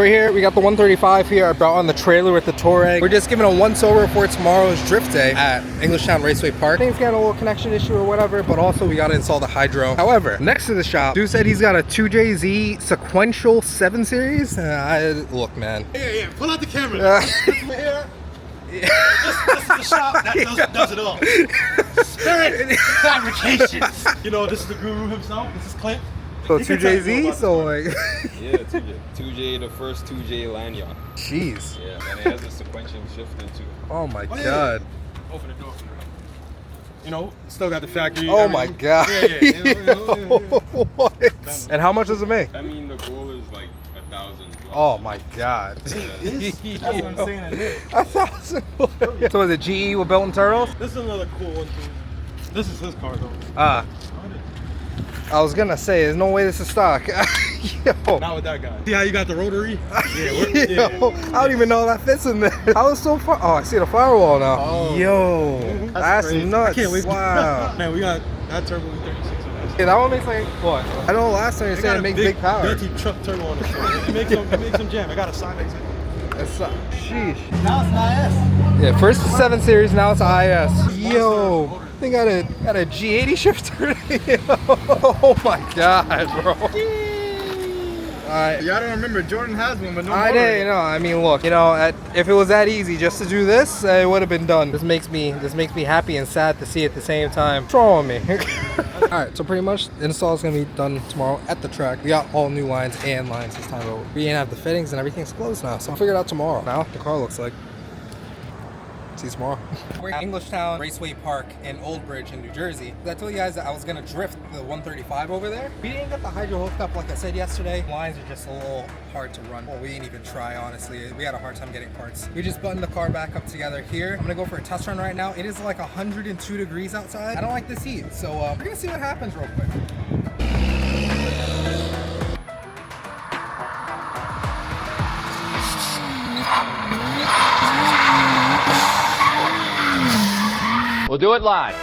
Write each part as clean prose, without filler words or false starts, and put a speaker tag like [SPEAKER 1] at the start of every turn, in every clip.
[SPEAKER 1] here. We got the 135 here. I brought on the trailer with the Touareg. We're just giving a once over for tomorrow's drift day at Englishtown Raceway Park. Things got a little connection issue or whatever, but also we got to install the hydro. However, next to the shop, dude said he's got a 2JZ sequential 7 series. Look, man.
[SPEAKER 2] Yeah, pull out the camera. Here. This is the shop that does it all. Spirit Fabrications. You know, this is the guru himself. This is Clint.
[SPEAKER 1] So 2JZ, so like...
[SPEAKER 3] Yeah, 2J. 2J, the first 2J lanyard.
[SPEAKER 1] Jeez.
[SPEAKER 3] Yeah, and it has a sequential shifting too.
[SPEAKER 1] Oh my god.
[SPEAKER 2] Yeah. Open the door for me. You know, still got the factory.
[SPEAKER 1] Oh my god.
[SPEAKER 2] Yeah.
[SPEAKER 1] What? And how much does it make?
[SPEAKER 3] I mean, the goal is like 1,000.
[SPEAKER 1] Oh my god.
[SPEAKER 2] That's what I'm saying. It is.
[SPEAKER 1] 1,000. So is it GE with built-in turtles?
[SPEAKER 2] This is another cool one too. This is his car though.
[SPEAKER 1] I was gonna say, there's no way this is stock. Yo.
[SPEAKER 2] Not with that guy. See how you got the rotary?
[SPEAKER 1] Yo, I don't even know that fits in there. How is so far? Oh, I see the firewall now.
[SPEAKER 2] Oh.
[SPEAKER 1] Yo, that's nuts.
[SPEAKER 2] I can't wait.
[SPEAKER 1] Wow.
[SPEAKER 2] Man, we got that turbo 36 on that.
[SPEAKER 1] Yeah, that one makes like what? I know last time you said it makes big power.
[SPEAKER 2] Dirty truck turbo on it. It makes some jam. I got a side exit.
[SPEAKER 1] Sheesh.
[SPEAKER 2] Now it's an IS.
[SPEAKER 1] Yeah, first 7 series, now it's IS. Yo, they got a G80 shifter. Oh my god, bro.
[SPEAKER 2] Yeah, I don't remember. Jordan has one, but no.
[SPEAKER 1] I didn't know. I mean, look, you know, if it was that easy just to do this, it would have been done. This makes me happy and sad to see at the same time. What's wrong with me? All right, so pretty much the install is gonna be done tomorrow at the track. We got all new lines and lines this time, but we didn't have the fittings and everything's closed now. So I'll figure it out tomorrow. Now the car looks like. See you tomorrow. We're at Englishtown Raceway Park in Old Bridge in New Jersey. I told you guys that I was gonna drift the 135 over there. We didn't get the hydro hooked up like I said yesterday. Lines are just a little hard to run. Well, we didn't even try, honestly. We had a hard time getting parts. We just buttoned the car back up together here. I'm gonna go for a test run right now. It is like 102 degrees outside. I don't like this heat, so we're gonna see what happens real quick.
[SPEAKER 4] We'll do it live.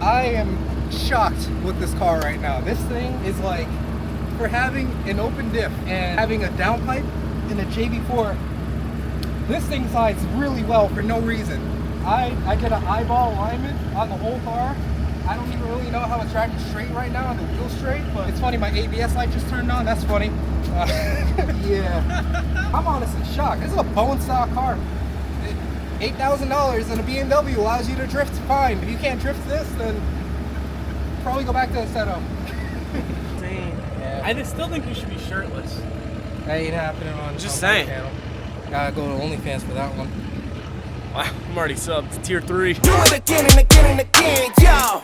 [SPEAKER 1] I am shocked with this car right now. This thing is like, for having an open diff and having a downpipe in a JB4, this thing slides really well for no reason. I get an eyeball alignment on the whole car. I don't even really know how it's driving straight right now on the wheel straight, but it's funny, my ABS light just turned on. That's funny. Yeah, I'm honestly shocked. This is a bone stock car. $8,000 and a BMW allows you to drift fine. If you can't drift this, then probably go back to the setup.
[SPEAKER 5] I still think you should be shirtless.
[SPEAKER 1] That ain't happening on
[SPEAKER 5] Just
[SPEAKER 1] on my
[SPEAKER 5] saying.
[SPEAKER 1] channel. Gotta go to OnlyFans for that one.
[SPEAKER 5] Wow, I'm already subbed to tier 3.
[SPEAKER 6] Do it again and again and again, yo.